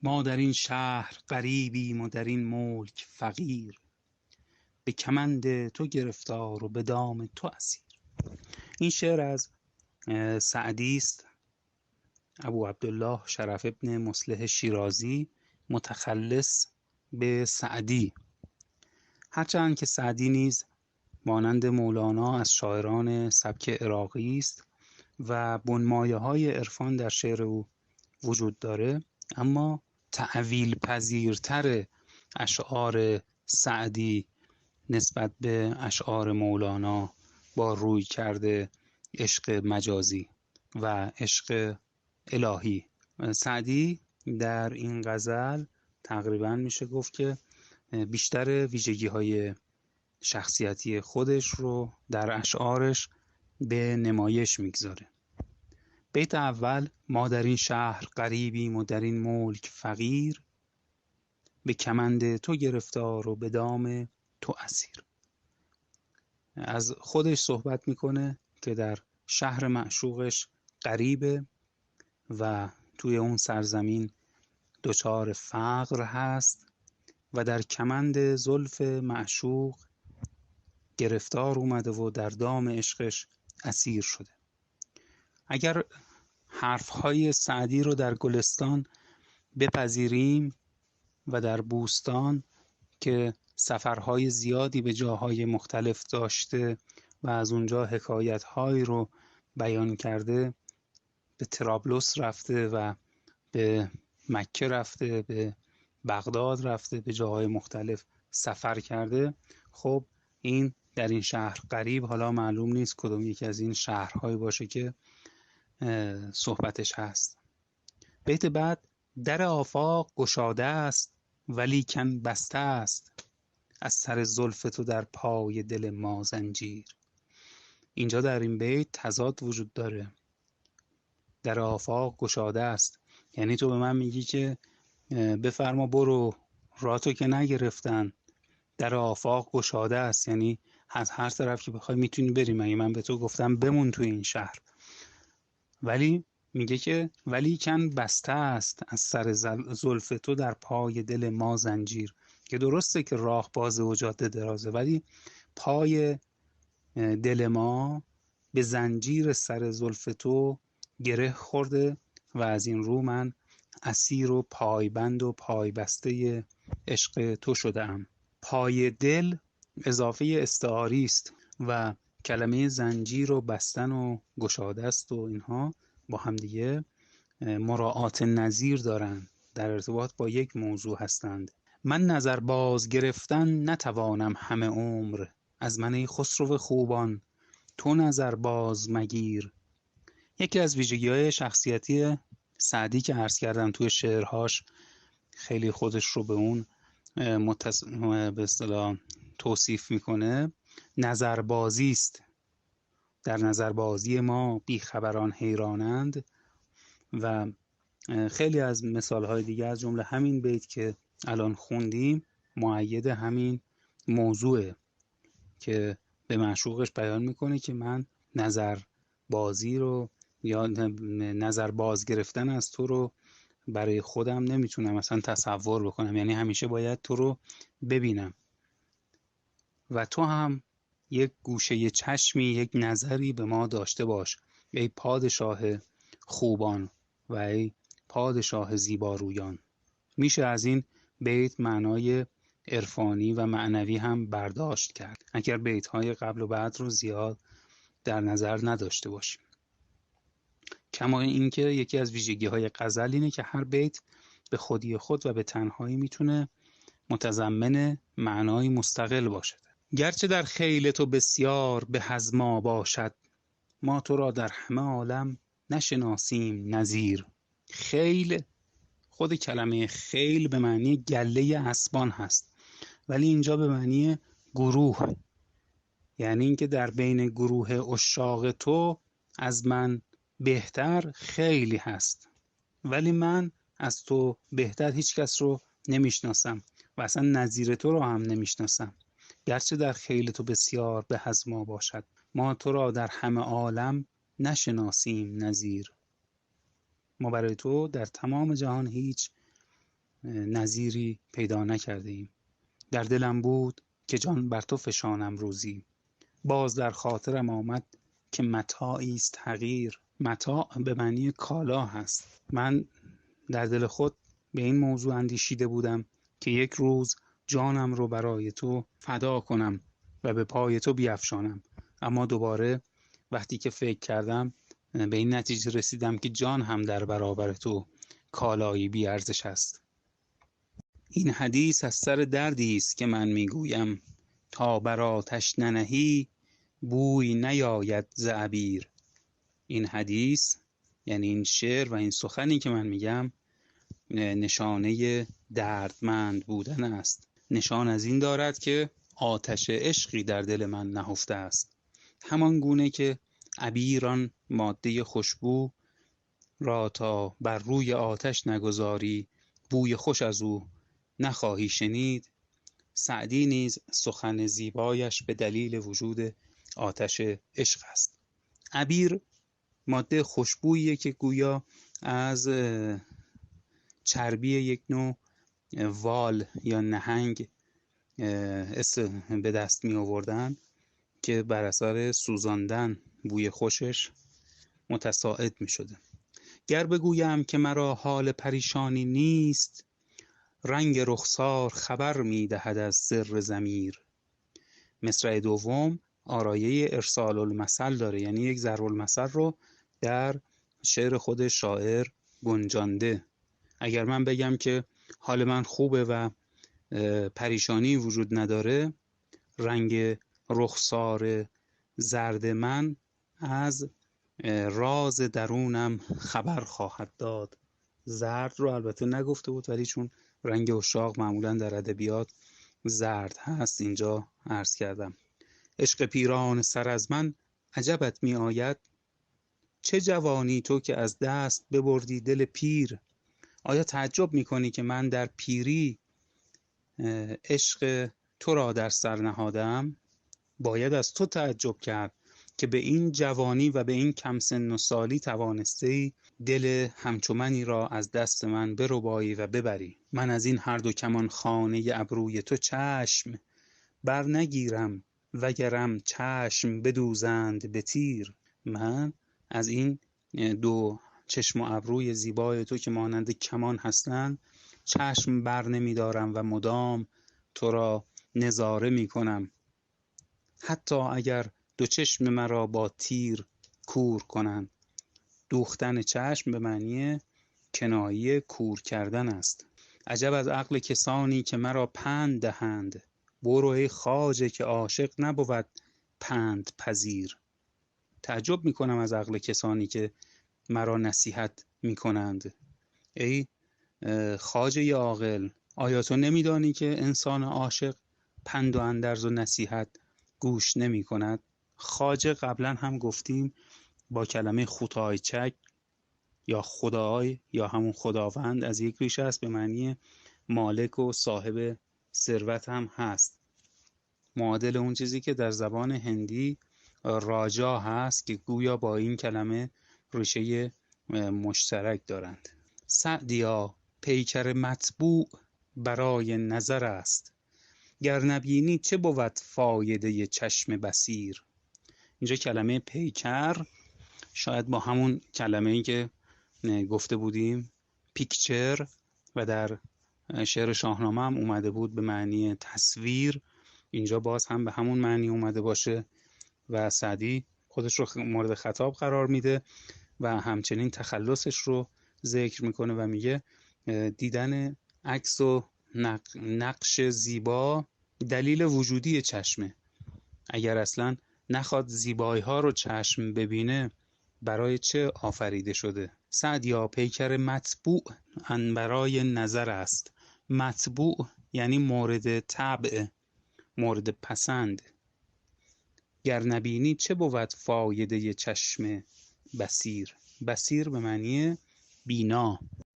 ما در این شهر غریبیم و در این ملک فقیر، به کمند تو گرفتار و به دام تو اسیر. این شعر از سعدی است، ابو عبدالله شرف ابن مصلح شیرازی، متخلص به سعدی. هرچند که سعدی نیز مانند مولانا از شاعران سبک عراقی است و بنمایه‌های عرفان در شعر او وجود داره، اما تأویل پذیرتر اشعار سعدی نسبت به اشعار مولانا با روی کرده عشق مجازی و عشق الهی. سعدی در این غزل تقریبا میشه گفت که بیشتر ویژگی‌های شخصیتی خودش رو در اشعارش به نمایش میگذاره. بیت اول: ما در این شهر غریبیم و در این ملک فقیر، به کمند تو گرفتار و به دام تو اسیر. از خودش صحبت میکنه که در شهر معشوقش غریبه و توی اون سرزمین دچار فقر هست و در کمند زلف معشوق گرفتار اومده و در دام عشقش اسیر شده. اگر حرفهای سعدی رو در گلستان بپذیریم و در بوستان که سفرهای زیادی به جاهای مختلف داشته و از اونجا حکایتهایی رو بیان کرده، به طرابلس رفته و به مکه رفته، به بغداد رفته، به جاهای مختلف سفر کرده، خب این در این شهر غریب، حالا معلوم نیست کدوم یکی از این شهرهایی باشه که صحبتش هست. بیت بعد: در آفاق گشاده است ولیکن بسته است، از سر زلف تو در پای دل ما زنجیر. اینجا در این بیت تضاد وجود داره. در آفاق گشاده است یعنی تو به من میگی که بفرما برو، راتو که نگرفتن. در آفاق گشاده است یعنی از هر طرف که بخوای میتونی بری. من به تو گفتم بمون تو این شهر، ولی میگه که ولیکن بسته است، از سر زلف تو در پای دل ما زنجیر. که درسته که راه بازه و جاده درازه، ولی پای دل ما به زنجیر سر زلف تو گره خورده و از این رو من اسیر و پایبند و پایبسته عشق تو شده‌ام. پای دل اضافه استعاری است و کلمه زنجیر و بستن و گشاده است و اینها با همدیگه مراعات نظیر دارن، در ارتباط با یک موضوع هستند. من نظر باز گرفتن نتوانم همه عمر، از من ای خسرو خوبان تو نظر باز مگیر. یکی از ویژگی‌های شخصیتی سعدی که عرض کردم توی شعرهاش خیلی خودش رو به اون به اصطلاح توصیف میکنه، نظربازی است. در نظربازی ما بیخبران حیرانند. و خیلی از مثالهای دیگه از جمله همین بیت که الان خوندیم مؤید همین موضوعه که به معشوقش بیان میکنه که من نظربازی رو یا نظر باز گرفتن از تو رو برای خودم نمیتونم اصلا تصور بکنم، یعنی همیشه باید تو رو ببینم و تو هم یک گوشه چشمی، یک نظری به ما داشته باش، ای پادشاه خوبان و ای پادشاه زیبارویان. میشه از این بیت معنای عرفانی و معنوی هم برداشت کرد اگر بیت‌های قبل و بعد رو زیاد در نظر نداشته باشیم. کما اینکه یکی از ویژگی‌های غزل اینه که هر بیت به خودی خود و به تنهایی میتونه متضمن معنای مستقل باشد. گرچه در خیل تو بسیار به از ما باشد، ما تو را در همه عالم نشناسیم نظیر. خیل، خود کلمه خیل به معنی گله اسبان هست، ولی اینجا به معنی گروه، یعنی اینکه در بین گروه عشاق تو از من بهتر خیلی هست، ولی من از تو بهتر هیچ کس رو نمیشناسم و اصلا نظیر تو رو هم نمیشناسم. گرچه در خیل تو بسیار به از ما باشد، ما تو را در همه عالم نشناسیم نظیر. ما برای تو در تمام جهان هیچ نظیری پیدا نکرده ایم. در دلم بود که جان بر تو فشانم روزی، باز در خاطرم آمد که متاعی است حقیر. متاع به معنی کالا هست. من در دل خود به این موضوع اندیشیده بودم که یک روز جانم رو برای تو فدا کنم و به پای تو بیفشانم، اما دوباره وقتی که فکر کردم به این نتیجه رسیدم که جان هم در برابر تو کالایی بی ارزش است. این حدیث از سر دردی است که من میگویم، تا بر آتش ننهی بوی نیاید ز عبیر. این حدیث یعنی این شعر و این سخنی که من میگم نشانه دردمند بودن است. نشان از این دارد که آتش عشقی در دل من نهفته است. همان گونه که عبیر آن ماده خوشبو را تا بر روی آتش نگذاری بوی خوش از او نخواهی شنید، سعدی نیز سخن زیبایش به دلیل وجود آتش عشق است. عبیر ماده خوشبوییه که گویا از چربی یک نوع وال یا نهنگ به دست می آوردن که بر اثر سوزاندن بوی خوشش متصاعد می شده. گر بگویم که مرا حال پریشانی نیست، رنگ رخسار خبر می دهد از سر ضمیر. مصرع دوم آرایه ارسال المثل داره، یعنی یک ضرب المثل رو در شعر خود شاعر گنجانده. اگر من بگم که حال من خوبه و پریشانی وجود نداره، رنگ رخسار زرد من از راز درونم خبر خواهد داد. زرد رو البته نگفته بود، ولی چون رنگ عشاق معمولا در ادبیات زرد هست اینجا عرض کردم. عشق پیران سر از من عجبت می آید، چه جوانی تو که از دست ببردی دل پیر. آیا تعجب می کنی که من در پیری عشق تو را در سر نهادم؟ باید از تو تعجب کرد که به این جوانی و به این کم سن و سالی توانستی دل همچو را از دست من بربایی و ببری. من از این هر دو کمان خانه ابروی تو چشم بر نگیرم وگرم چشم بدوزند به تیر. من از این دو چشم و ابروی زیبای تو که مانند کمان هستند چشم بر نمیدارم و مدام تو را نظاره می کنم، حتی اگر دو چشم مرا با تیر کور کنند. دوختن چشم به معنی کنایه کور کردن است. عجب از عقل کسانی که مرا پند دهند، برو ای خواجه که عاشق نبود پند پذیر. تعجب می کنم از عقل کسانی که مرا نصیحت می کنند. ای خواجه عاقل، آیا تو نمیدانی که انسان عاشق پند و اندرز و نصیحت گوش نمی کند؟ خواجه قبلا هم گفتیم با کلمه خوتایچک یا خدای یا همون خداوند از یک ریشه است، به معنی مالک و صاحب ثروت هم هست. معادل اون چیزی که در زبان هندی راجا هست که گویا با این کلمه ریشه مشترک دارند. سعدیا پیکر مطبوع برای نظر است، گر نبینی چه بود فایده چشم بصیر. اینجا کلمه پیکر شاید با همون کلمه‌ای که گفته بودیم پیکچر و در شعر شاهنامه هم اومده بود به معنی تصویر، اینجا باز هم به همون معنی اومده باشه و سعدی خودش رو مورد خطاب قرار میده و همچنین تخلصش رو ذکر میکنه و میگه دیدن عکس و نقش زیبا دلیل وجودی چشمه. اگر اصلا نخواد زیبایی ها رو چشم ببینه برای چه آفریده شده؟ سعدیا پیکر مطبوع برای نظر است. مطبوع یعنی مورد طبع، مورد پسند. گر نبینی چه بود فایده چشم بصیر. بصیر به معنی بینا.